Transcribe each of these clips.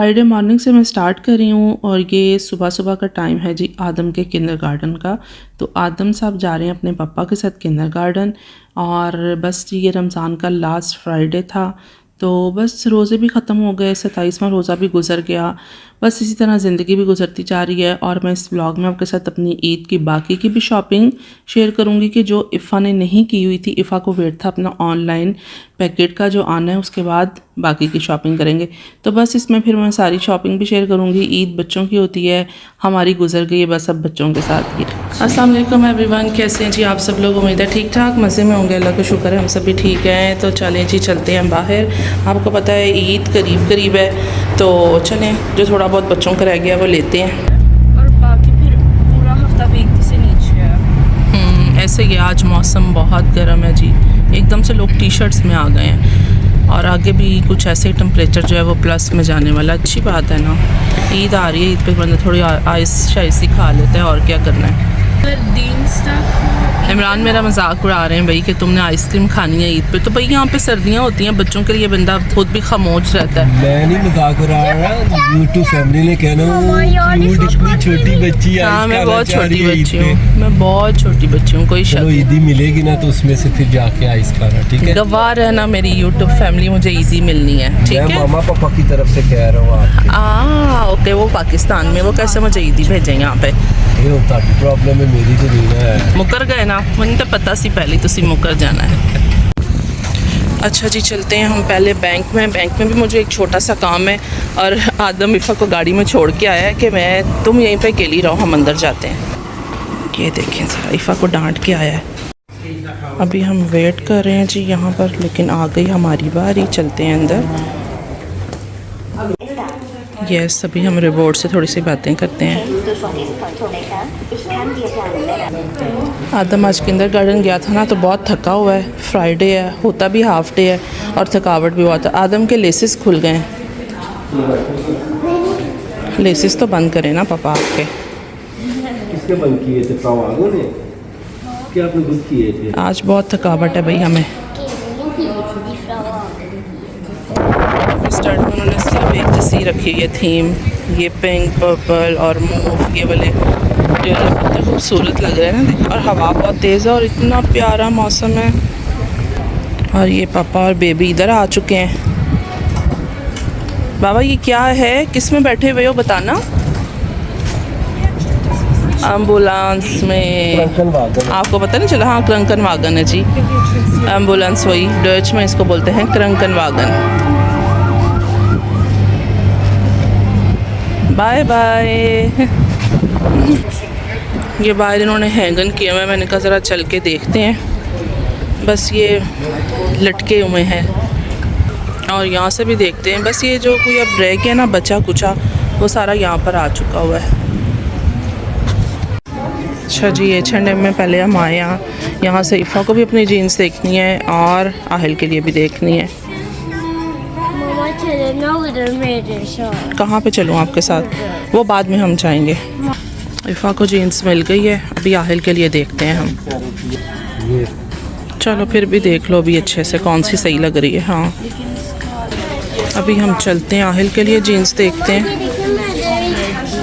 Friday morning से मैं start कर रही हूँ और ये सुबह सुबह का टाइम है जी आदम के किंडरगार्टन का। तो आदम साहब जा रहे हैं अपने पापा के साथ किंडरगार्टन। और बस जी ये रमज़ान का लास्ट फ्राइडे था, तो बस रोज़े भी ख़त्म हो गए, 27वां रोज़ा भी गुज़र गया। बस इसी तरह ज़िंदगी भी गुजरती जा रही है। और मैं इस व्लॉग में आपके साथ अपनी ईद की बाकी की भी शॉपिंग शेयर करूंगी कि जो इफ़ा ने नहीं की हुई थी। इफ़ा को वेट था अपना ऑनलाइन पैकेट का जो आना है, उसके बाद बाकी की शॉपिंग करेंगे। तो बस इसमें फिर मैं सारी शॉपिंग भी शेयर करूंगी। ईद बच्चों की होती है, हमारी गुजर गई है बस अब बच्चों के साथ ही। अस्सलाम वालेकुम एवरीवन, कैसे हैं जी आप सब लोग? उम्मीद है ठीक ठाक मज़े में होंगे, अल्लाह का शुक्र है हम सब भी ठीक हैं। तो चलें जी चलते हैं बाहर। आपको पता है ईद करीब करीब है, तो चलें जो थोड़ा बहुत बच्चों का रह गया वो लेते हैं। और बाकी फिर पूरा हफ्ता वीक से नीचे है। ऐसे ही आज मौसम बहुत गर्म है जी, एकदम से लोग टी शर्ट्स में आ गए हैं। और आगे भी कुछ ऐसे टेम्परेचर जो है वो प्लस में जाने वाला। अच्छी बात है ना, ईद आ रही है, ईद पे बंदा थोड़ी आइस शाइस ही खा लेता है, और क्या करना है। इमरान मेरा मजाक उड़ा रहे हैं भाई कि तुमने आइसक्रीम खानी है ईद पे। तो भाई यहाँ पे सर्दियाँ होती हैं, बच्चों के लिए बंदा खुद भी खामोश रहता है। मैं नहीं मजाक उड़ा रहा, यूट्यूब फैमिली ने कहना इतनी छोटी बच्ची है। हाँ मैं बहुत छोटी बच्ची हूँ, मैं बहुत छोटी बच्ची हूँ, कोई शक। ईदी मिलेगी ना तो उसमें से फिर जाके आइस खाना, ठीक है? गवाह रहना मेरी यूट्यूब फैमिली, मुझे ईदी मिलनी है, ठीक है? मामा पापा की तरफ से कह रहा हूँ। ओके, वो पाकिस्तान में, वो कैसे मुझे ईदी भेजें यहाँ पे? प्रॉब्लम है, मेरी तो नहीं है। मुकर गए ना, मुझे तो पता सी पहले तुसी मुकर जाना है। अच्छा जी चलते हैं हम पहले बैंक में भी मुझे एक छोटा सा काम है। और आदम इफ़ा को गाड़ी में छोड़ के आया है कि मैं तुम यहीं पे अकेली रहो, हम अंदर जाते हैं। ये देखें ज़रा, इफ़ा को डांट के आया है। अभी हम वेट कर रहे हैं जी यहाँ पर, लेकिन आ गई हमारी बारी, चलते हैं अंदर। यस, अभी हम रिवॉर्ड से थोड़ी सी बातें करते हैं। आदम आज किंडरगार्टन गया था ना, तो बहुत थका हुआ है, फ्राइडे है, होता भी हाफ डे है और थकावट भी बहुत है। आदम के लेसेस खुल गए हैं। लेसेस तो बंद करें ना पापा आपके। किसके बंद किए थे? फ्रावागो ने? क्या आपने खुद किए थे? आज बहुत थकावट है भाई हमें। स्टार्ट में उन्होंने सब एक जैसी रखी है थीम, ये पिंक पर्पल और मूव, ये वाले कितने खूबसूरत लग रहे हैं ना। और हवा बहुत तेज़ है और इतना प्यारा मौसम है। और ये पापा और बेबी इधर आ चुके हैं। बाबा ये क्या है, किस में बैठे हुए हो बताना? एम्बुलेंस में। आपको पता नहीं चला? हाँ क्रंकन वागन है जी, एम्बुलेंस, वही डच में इसको बोलते हैं क्रंकन वागन। Bye bye. ये बाहर इन्होंने हैंगन किया हुआ है, मैंने कहा ज़रा चल के देखते हैं। बस ये लटके हुए हैं और यहाँ से भी देखते हैं। बस ये जो कोई अब रह गया ना बचा कुचा, वो सारा यहाँ पर आ चुका हुआ है। अच्छा जी, H&M में पहले हम आए यहाँ से इफ़ा को भी अपनी जीन्स देखनी है और आहिल के लिए भी देखनी है। कहाँ पे चलूँ आपके साथ? वो बाद में हम जाएंगे। इफ़ा को जीन्स मिल गई है, अभी आहिल के लिए देखते हैं हम। चलो फिर भी देख लो अभी अच्छे से कौन सी सही लग रही है। हाँ अभी हम चलते हैं, आहिल के लिए जीन्स देखते हैं।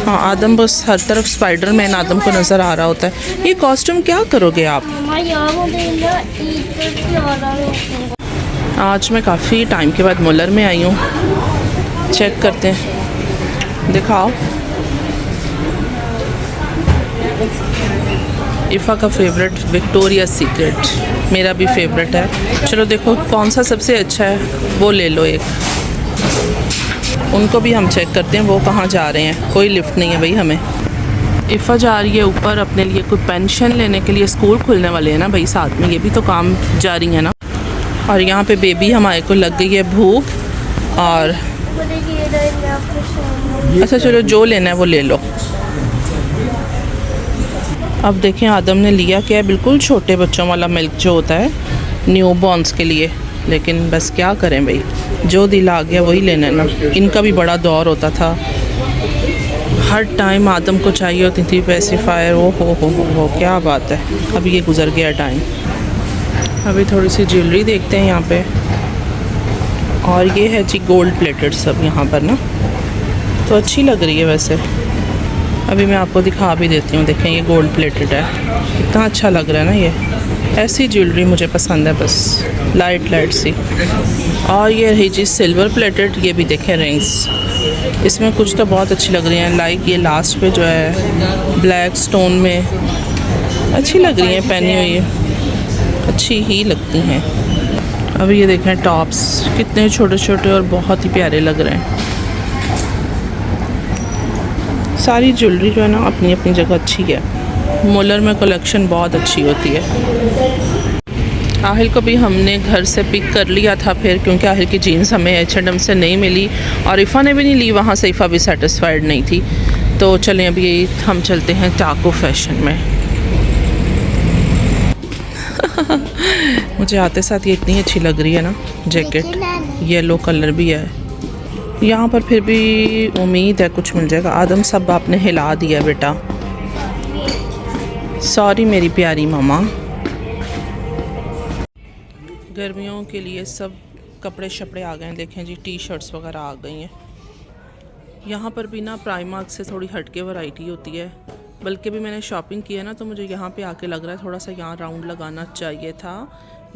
हाँ आदम बस हर तरफ स्पाइडरमैन आदम को नज़र आ रहा होता है। ये कॉस्ट्यूम क्या करोगे आप? आज मैं काफ़ी टाइम के बाद मुलर में आई हूँ, चेक करते हैं, दिखाओ। इफ़ा का फेवरेट विक्टोरिया सीक्रेट, मेरा भी फेवरेट है। चलो देखो कौन सा सबसे अच्छा है, वो ले लो एक। उनको भी हम चेक करते हैं वो कहाँ जा रहे हैं, कोई लिफ्ट नहीं है भाई हमें। इफ़ा जा रही है ऊपर अपने लिए कोई पेंशन लेने के लिए, स्कूल खुलने वाले हैं ना भाई साथ में, ये भी तो काम जारी है ना। और यहाँ पे बेबी हमारे को लग गई है भूख। और अच्छा चलो जो लेना है वो ले लो। अब देखें आदम ने लिया क्या है, बिल्कुल छोटे बच्चों वाला मिल्क जो होता है न्यू बॉर्न्स के लिए। लेकिन बस क्या करें भाई, जो दिल आ गया वही लेना है ना। इनका भी बड़ा दौर होता था, हर टाइम आदम को चाहिए होती थी पेसिफायर। ओ हो क्या बात है, अभी ये गुजर गया टाइम। अभी थोड़ी सी ज्वेलरी देखते हैं यहाँ पे। और ये है जी गोल्ड प्लेटेड सब यहाँ पर ना। तो अच्छी लग रही है वैसे। अभी मैं आपको दिखा भी देती हूँ, देखें ये गोल्ड प्लेटेड है, कितना अच्छा लग रहा है ना। ये ऐसी ज्वेलरी मुझे पसंद है, बस लाइट लाइट सी। और ये रही चीज़ सिल्वर प्लेटेड, ये भी देखें रिंग्स, इसमें कुछ तो बहुत अच्छी लग रही हैं। लाइक ये लास्ट पे जो है ब्लैक स्टोन में अच्छी लग रही हैं, पहनी हुई है अच्छी ही लगती हैं। अभी ये देखें टॉप्स कितने छोटे छोटे और बहुत ही प्यारे लग रहे हैं। सारी ज्वेलरी जो है ना अपनी अपनी जगह अच्छी है। मोलर में कलेक्शन बहुत अच्छी होती है। आहिल को भी हमने घर से पिक कर लिया था फिर, क्योंकि आहिल की जीन्स हमें H&M से नहीं मिली और इफ़ा ने भी नहीं ली, वहाँ से इफ़ा भी सेटिस्फाइड नहीं थी। तो चलें अभी हम चलते हैं टाको फैशन में। मुझे आते साथ ये इतनी अच्छी लग रही है ना जैकेट, येलो कलर भी है। यहाँ पर फिर भी उम्मीद है कुछ मिल जाएगा। आदम सब आपने हिला दिया बेटा, सॉरी मेरी प्यारी मामा। गर्मियों के लिए सब कपड़े शपड़े आ गए हैं, देखें जी टी शर्ट्स वगैरह आ गई हैं। यहाँ पर भी ना प्राइमार्क से थोड़ी हटके वैरायटी होती है, बल्कि भी मैंने शॉपिंग की है ना तो मुझे यहाँ पे आके लग रहा है थोड़ा सा यहाँ राउंड लगाना चाहिए था,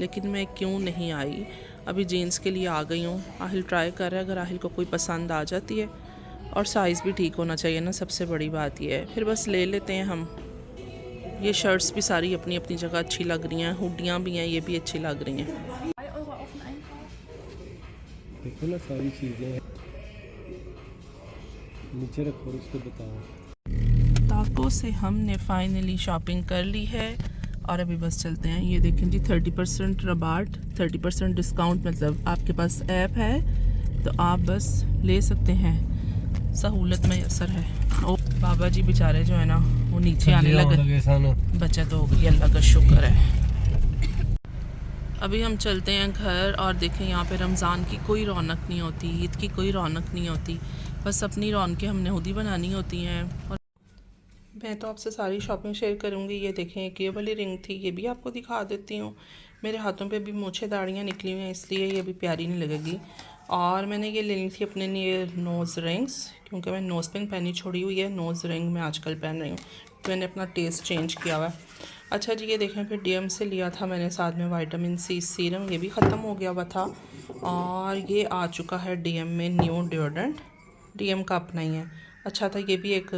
लेकिन मैं क्यों नहीं आई। अभी जीन्स के लिए आ गई हूँ। आहिल ट्राई कर रहा है, अगर आहिल को कोई पसंद आ जाती है, और साइज़ भी ठीक होना चाहिए ना, सबसे बड़ी बात ये है, फिर बस ले लेते हैं हम। ये शर्ट्स भी सारी अपनी अपनी जगह अच्छी लग रही हैं, हुडियाँ भी हैं, ये भी अच्छी लग रही हैं। देखो ना सारी चीज़ें नीचे रखो और उसको बताओ। टाको से हमने फाइनली शॉपिंग कर ली है और अभी बस चलते हैं। ये देखें जी 30% रबाट, 30% डिस्काउंट, मतलब आपके पास ऐप है तो आप बस ले सकते हैं, सहूलत में असर है। ओ बाबा जी बेचारे जो है ना वो नीचे आने लगे, बचत हो गई, अल्लाह का शुक्र है। अभी हम चलते हैं घर और देखें यहाँ पे रमज़ान की कोई रौनक नहीं होती, ईद की कोई रौनक नहीं होती, बस अपनी रौनकें हमने खुद ही बनानी होती हैं। और मैं तो आपसे सारी शॉपिंग शेयर करूँगी। ये देखें एक ये वाली रिंग थी, ये भी आपको दिखा देती हूँ। मेरे हाथों पे भी मूछें दाढ़ियाँ निकली हुई हैं, इसलिए ये भी प्यारी नहीं लगेगी। और मैंने ये लेनी थी अपने लिए नोज़ रिंग्स, क्योंकि मैं नोज़ पिन पहनी छोड़ी हुई है, नोज़ रिंग मैं आजकल पहन रही हूँ, मैंने अपना टेस्ट चेंज किया हुआ है। अच्छा जी, ये देखें फिर DM से लिया था मैंने साथ में विटामिन C सीरम, ये भी ख़त्म हो गया हुआ था। और ये आ चुका है DM में न्यू डिओड्रेंट, DM का अपना ही है, अच्छा था। ये भी एक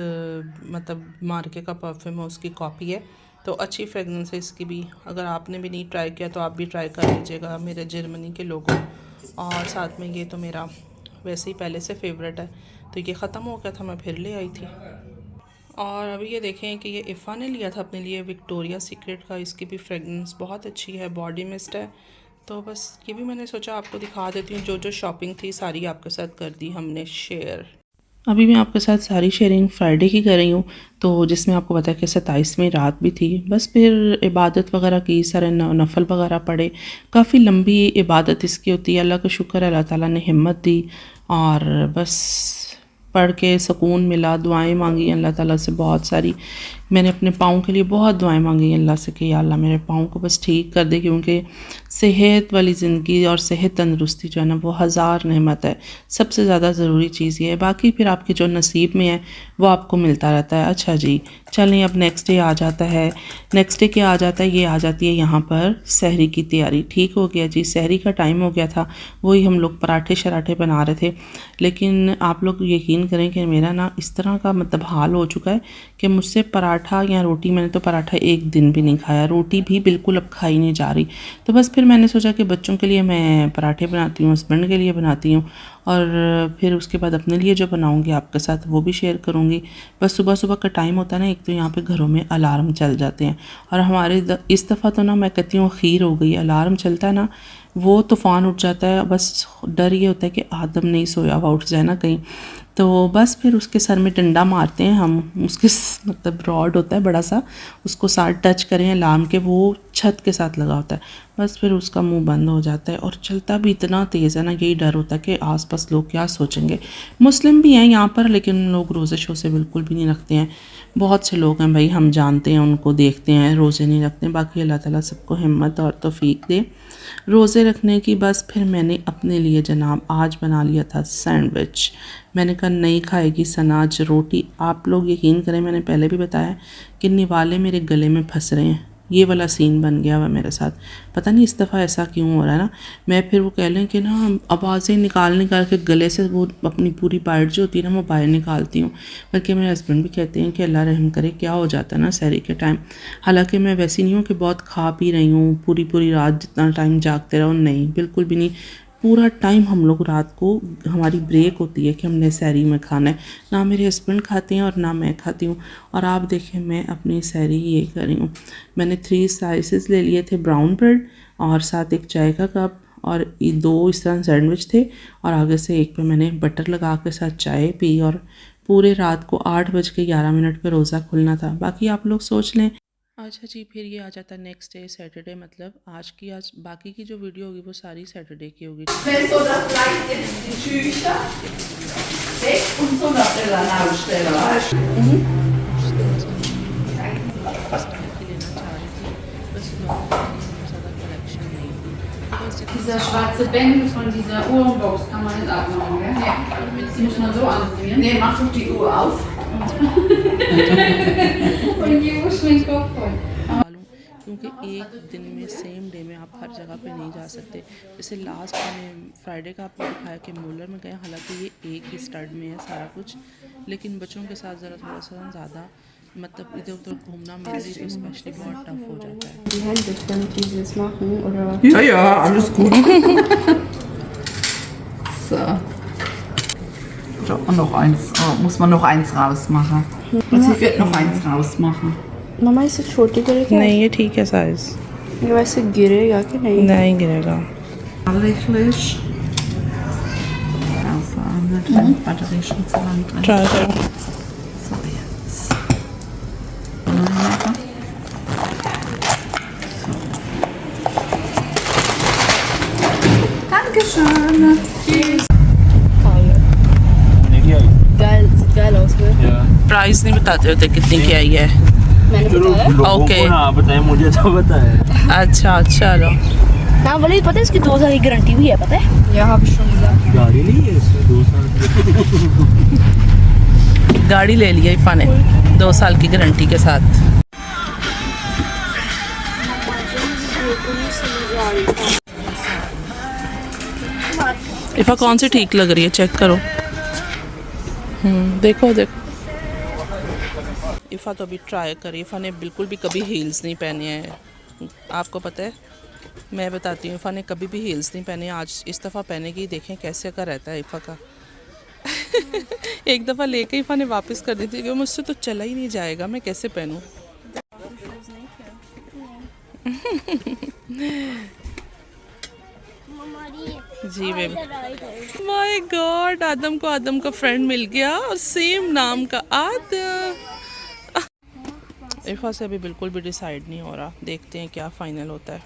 मतलब मार्के का परफ्यूम है, उसकी कॉपी है, तो अच्छी फ्रेगरेंस है इसकी भी। अगर आपने भी नहीं ट्राई किया तो आप भी ट्राई कर लीजिएगा, मेरे जर्मनी के लोगों। और साथ में ये तो मेरा वैसे ही पहले से फेवरेट है, तो ये ख़त्म हो गया था, मैं फिर ले आई थी। और अभी ये देखें कि ये इफ़ा ने लिया था अपने लिए विक्टोरिया सीक्रेट का, इसकी भी फ्रेगरेंस बहुत अच्छी है, बॉडी मिस्ट है। तो बस ये भी मैंने सोचा आपको दिखा देती हूँ, जो जो शॉपिंग थी सारी आपके साथ कर दी हमने शेयर। अभी मैं आपके साथ सारी शेयरिंग फ्राइडे की कर रही हूँ, तो जिसमें आपको पता है कि 27वीं रात भी थी। बस फिर इबादत वगैरह की, सारे नफल वगैरह पढ़े, काफ़ी लंबी इबादत इसकी होती है। अल्लाह का शुक्र है, अल्लाह ताला ने हिम्मत दी और बस पढ़ के सुकून मिला। दुआएं मांगी अल्लाह ताला से बहुत सारी, मैंने अपने पाँव के लिए बहुत दुआएं मांगी अल्लाह से कि या अल्लाह मेरे पाँव को बस ठीक कर दे, क्योंकि सेहत वाली ज़िंदगी और सेहत तंदरुस्ती जो है ना वो हज़ार नेमत है, सबसे ज़्यादा ज़रूरी चीज़ ये है। बाकी फिर आपके जो नसीब में है वो आपको मिलता रहता है। अच्छा जी चलें, अब नेक्स्ट डे आ जाता है। नेक्स्ट डे क्या आ जाता है, ये आ जाती है यहाँ पर सहरी की तैयारी। ठीक हो गया जी, सहरी का टाइम हो गया था, वही हम लोग पराठे शराठे बना रहे थे। लेकिन आप लोग यकीन करें कि मेरा ना इस तरह का मतलब हाल हो चुका है कि मुझसे पराठा या रोटी, मैंने तो पराठा एक दिन भी नहीं खाया, रोटी भी बिल्कुल अब खाई नहीं जा रही। तो बस फिर मैंने सोचा कि बच्चों के लिए मैं पराठे बनाती हूँ, हस्बैंड के लिए बनाती हूँ, और फिर उसके बाद अपने लिए जो बनाऊँगी आपके साथ वो भी शेयर करूँगी। बस सुबह सुबह का टाइम होता है ना, एक तो यहाँ पे घरों में अलार्म चल जाते हैं, और हमारे इस दफ़ा तो ना मैं कहती हूँ खीर हो गई। अलार्म चलता है ना वो तूफ़ान उठ जाता है, बस डर ये होता है कि आदम नहीं सोया हुआ उठ जाए ना कहीं, तो बस फिर उसके सर में डंडा मारते हैं हम, उसके मतलब रॉड होता है बड़ा सा, उसको साथ टच करें अलार्म के, वो छत के साथ लगा होता है, बस फिर उसका मुंह बंद हो जाता है और चलता भी इतना तेज़ है ना, यही डर होता है कि आसपास लोग क्या सोचेंगे। मुस्लिम भी हैं यहाँ पर, लेकिन लोग रोज़े शोज़े बिल्कुल भी नहीं रखते हैं। बहुत से लोग हैं भाई, हम जानते हैं, उनको देखते हैं, रोज़े नहीं रखते हैं। बाकी अल्लाह ताला सबको हिम्मत और तौफीक दे रोज़े रखने की। बस फिर मैंने अपने लिए जनाब आज बना लिया था सैंडविच। मैंने कहा नहीं खाएगी सना आज रोटी। आप लोग यकीन करें, मैंने पहले भी बताया कि निवाले मेरे गले में फंस रहे हैं। ये वाला सीन बन गया हुआ मेरे साथ, पता नहीं इस दफ़ा ऐसा क्यों हो रहा है ना। मैं फिर वो कह लें कि ना आवाज़ें निकाल के गले से वो अपनी पूरी पाइट जो होती है ना वो बाहर निकालती हूँ। बल्कि मेरे हस्बैंड भी कहते हैं कि अल्लाह रहम करे, क्या हो जाता है ना सहरी के टाइम। हालांकि मैं वैसी नहीं हूँ कि बहुत खा पी रही हूँ, पूरी रात जितना टाइम जागते रहो, नहीं बिल्कुल भी नहीं। पूरा टाइम हम लोग रात को हमारी ब्रेक होती है कि हमने सहरी में खाना है। ना मेरे हस्बैंड खाते हैं और ना मैं खाती हूँ। और आप देखें मैं अपनी सहरी ये कर रही हूँ। मैंने 3 स्लाइसेस ले लिए थे ब्राउन ब्रेड और साथ एक चाय का कप और 2 इस तरह सैंडविच थे और आगे से एक पे मैंने बटर लगा के साथ चाय पी। और पूरे रात को 8:11 पे रोज़ा खुलना था। बाकी आप लोग सोच लें। अच्छा जी, फिर ये आ जाता है नेक्स्ट डे सैटरडे, मतलब आज बाकी की जो वीडियो होगी वो सारी सैटरडे की होगी। Wenn so das Fleisch jetzt die Tücher weg und so nach der Anstellung, weißt du? Dieser schwarze Bändel von dieser Uhrenbox kann man nicht abmachen, gell? Nee. Die muss man so anprobieren. Nee, mach doch die Uhr auf. Und die Uhr schwingt Kopf voll. क्योंकि एक दिन में same day में आप हर जगह पे नहीं जा सकते। जैसे लास्ट मैंने फ्राइडे का आपको दिखाया कि मूलर में गए, हालांकि ये एक ही स्टड में है सारा कुछ, लेकिन बच्चों के साथ ज़रा थोड़ा सा ज़्यादा मतलब इधर उधर घूमना मेरे लिए तो स्पेशली बहुत टफ हो जाता है। Die Hände, damit die das machen, oder? Ja, alles gut. So. Und noch eins, muss man noch eins rausmachen. Also ich werde noch eins rausmachen. मम्मा इससे छोटी करेगा? नहीं ये ठीक है साइज़। ये वैसे गिरेगा कि नहीं? नहीं गिरेगा। Richtig. Also mit Batterieschutz dran. Try करो। So jetzt. So. Dankeschön. Tschüss. Geil, sieht geil aus, ne? Price नहीं बताते होते कितनी की आई है। मैंने बताया। ओके बताए, मुझे तो बताया। अच्छा चलो। हाँ बोले पता है इसकी 2 साल की गारंटी भी है, पता है? Ja, habe ich schon gesagt. गाड़ी नहीं है इसमें 2 साल की। गाड़ी ले लिया इफ़ा ने 2 साल की गारंटी के साथ। इफ़ा कौन सी ठीक लग रही है चेक करो। देखो देखो इफ़ा तो अभी ट्राई करी। इफ़ा ने बिल्कुल भी कभी हील्स नहीं पहने हैं। आपको पता है, मैं बताती हूँ, इफ़ा ने कभी भी हील्स नहीं पहने। आज इस दफ़ा पहनेगी, देखें कैसे का रहता है इफ़ा का। एक दफ़ा लेके इफ़ा ने वापस कर दी थी कि मुझसे तो चला ही नहीं जाएगा, मैं कैसे पहनूँ। जी बेबी। माय गॉड, आदम का फ्रेंड मिल गया और सेम नाम का आदम। इफ़ा से अभी बिल्कुल भी डिसाइड नहीं हो रहा, देखते हैं क्या फाइनल होता है।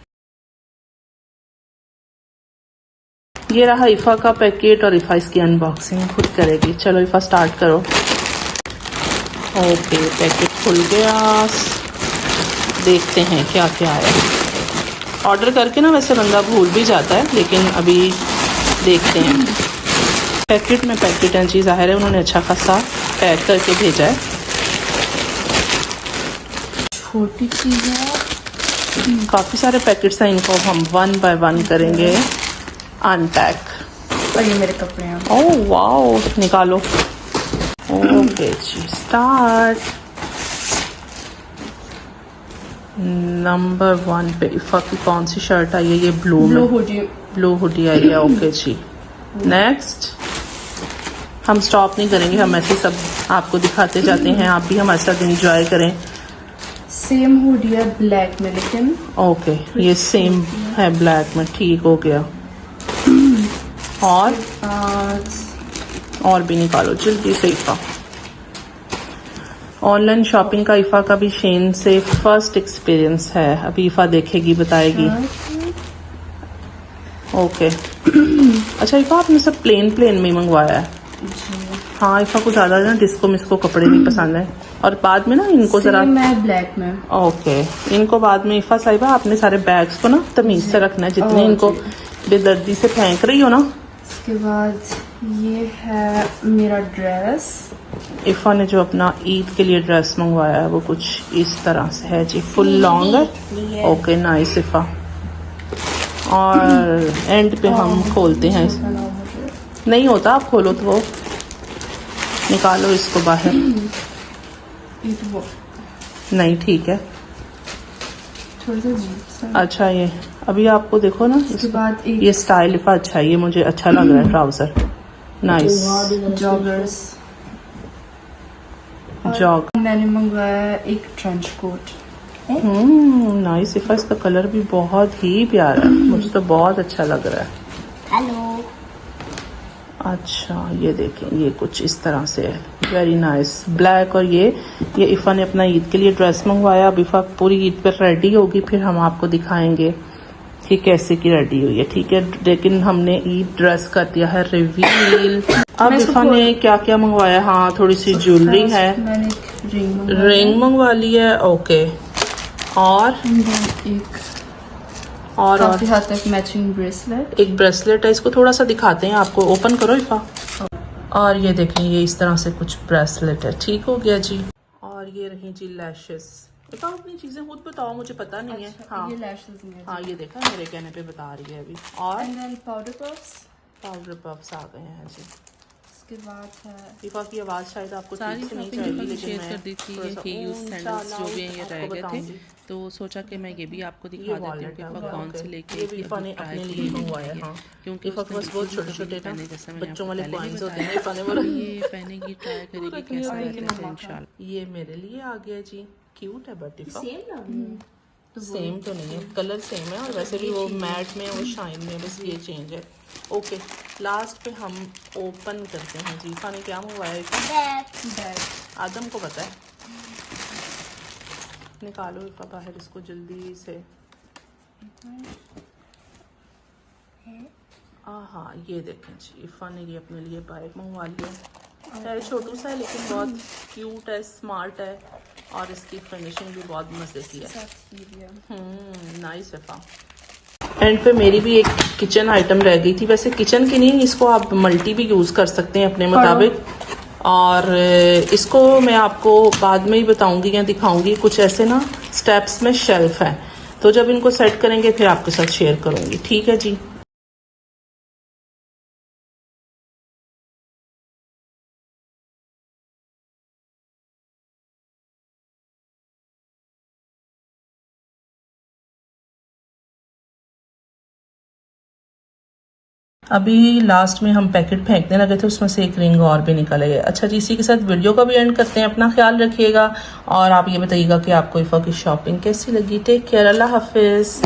ये रहा इफ़ा का पैकेट और इफ़ा इसकी अनबॉक्सिंग खुद करेगी। चलो इफ़ा स्टार्ट करो। ओके पैकेट खुल गया, देखते हैं क्या क्या है। ऑर्डर करके ना वैसे बंदा भूल भी जाता है, लेकिन अभी देखते हैं। पैकेट में पैकेट हैं जी, ज़ाहिर है उन्होंने अच्छा खासा पैक करके भेजा है। छोटी चीज़ है, काफ़ी सारे पैकेट्स हैं, इनको हम 1 बाय 1 करेंगे अनपैक। और ये मेरे कपड़े हैं। ओह वाओ, निकालो। ओके जी स्टार्ट। नंबर 1 पे इफ़ा की कौन सी शर्ट आई है? ये ब्लू हुडी आई है। ओके जी नेक्स्ट। हम स्टॉप नहीं करेंगे, हम ऐसे सब आपको दिखाते जाते हैं, आप भी हमारे साथ एंजॉय करें। सेम हुडी है ब्लैक में, लेकिन ओके ये सेम है ब्लैक में, ठीक हो गया। और भी निकालो जल्दी से इफ़ा। ऑनलाइन शॉपिंग का ईफा का भी शेन से फर्स्ट एक्सपीरियंस है। अभी ईफा देखेगी, बताएगी। ओके। अच्छा ईफा, आपने सब प्लेन में ही मंगवाया है? हाँ, ईफा को ज्यादा ना डिस्को मिस्को कपड़े नहीं पसंद है, और बाद में ना इनको जरा मैं ब्लैक में। ओके, इनको बाद में ईफा साहिबा आपने सारे बैग्स को ना तमीज से रखना है, जितने इनको बेदर्दी से फेंक रही हो ना। इसके बाद ये है मेरा ड्रेस। ईफा ने जो अपना ईद के लिए ड्रेस मंगवाया है वो कुछ इस तरह से है जी, फुल लॉन्ग है। ओके नाइस ईफा। और एंड पे हम खोलते हैं। नहीं होता, आप खोलो तो वो निकालो इसको बाहर। नहीं ठीक है, थोड़ा सा अजीब सा। अच्छा ये अभी आपको देखो ना, इसके बाद एक ये स्टाइल ईफा अच्छा है, ये मुझे अच्छा लग रहा है ट्राउजर। Nice joggers. जॉग। मैंने मंगवाया है एक ट्रेंच कोट। नाइस ईफा, इसका कलर भी बहुत ही प्यारा है, मुझे तो बहुत अच्छा लग रहा है। हेलो। अच्छा ये देखें, ये कुछ इस तरह से है, वेरी नाइस ब्लैक। और ये ईफा ने अपना ईद के लिए ड्रेस मंगवाया। अब ईफा पूरी ईद पर रेडी होगी, फिर हम आपको दिखाएंगे कि कैसे की रेडी हुई है, ठीक है। लेकिन हमने ईद ड्रेस कर दिया है रिवील। अब ईफा ने क्या क्या मंगवाया? हाँ, थोड़ी सी ज्वेलरी है, मैंने रिंग मंगवा ली है। ओके, और काफी हद तक मैचिंग ब्रेसलेट। एक ब्रेसलेट है, इसको थोड़ा सा दिखाते हैं आपको, ओपन करो ईफा। और ये देखें, ये इस तरह से कुछ ब्रेसलेट है, ठीक हो गया जी। और ये रही जी लैशेस। ईफा अपनी चीजें खुद बताओ, मुझे पता नहीं है। हाँ ये लैशेस में। हाँ, ये देखा, मेरे कहने पे बता रही है अभी। और पाउडर पफ्स आ गए हैं जी। इसके बाद है ईफा की आवाज शायद आपको सारी ठीक से नहीं शॉपिंग जाएगी, ईफा लेकिन शेयर मैं कर दी थी। थोड़ा ये सा ही यूज सैंडल्स जो भी हैं ये रह गए थे, तो सोचा कि मैं ये भी आपको दिखा देती हूँ कि ईफा कौन से लेके ये भी ईफा ने अपने लिए मंगवाया है। हाँ, क्योंकि ईफा के पास बहुत छोटे छोटे पहने, जैसे मैंने बच्चों वाले आपको पहले कॉइन्स भी होते हैं, बताया, ईफा ने बोला ये पहनेगी, ट्राई करेगी कैसा रहता है इंशाल्लाह। ये मेरे लिए आ गया जी, क्यूट है बट ईफा सेम तो नहीं है, कलर सेम है, और वैसे भी वो मैट में और शाइन में, बस ये चेंज है। ओके, लास्ट पे हम ओपन करते हैं जी। ईफा ने क्या मंगवाया है? बैग। आदम को पता है। निकालो ईफा बाहर इसको जल्दी से। हाँ, ये देखें जी, ईफा ने ये अपने लिए बैग मंगवा लिया है। छोटू सा है लेकिन बहुत क्यूट है, स्मार्ट है, और इसकी फिनिशिंग भी बहुत मजे की है। नाइस ईफा। एंड पे मेरी भी एक किचन आइटम रह गई थी, वैसे किचन की नहीं, इसको आप मल्टी भी यूज कर सकते हैं अपने मुताबिक। और इसको मैं आपको बाद में ही बताऊंगी या दिखाऊंगी। कुछ ऐसे ना स्टेप्स में शेल्फ है, तो जब इनको सेट करेंगे फिर आपके साथ शेयर करूंगी, ठीक है जी। अभी लास्ट में हम पैकेट फेंकने लगे थे, उसमें से एक रिंग और भी निकल गया। अच्छा जी, इसी के साथ वीडियो का भी एंड करते हैं। अपना ख्याल रखिएगा, और आप ये बताइएगा कि आपको ईफा की शॉपिंग कैसी लगी। टेक केयर, अल्लाह हाफिज।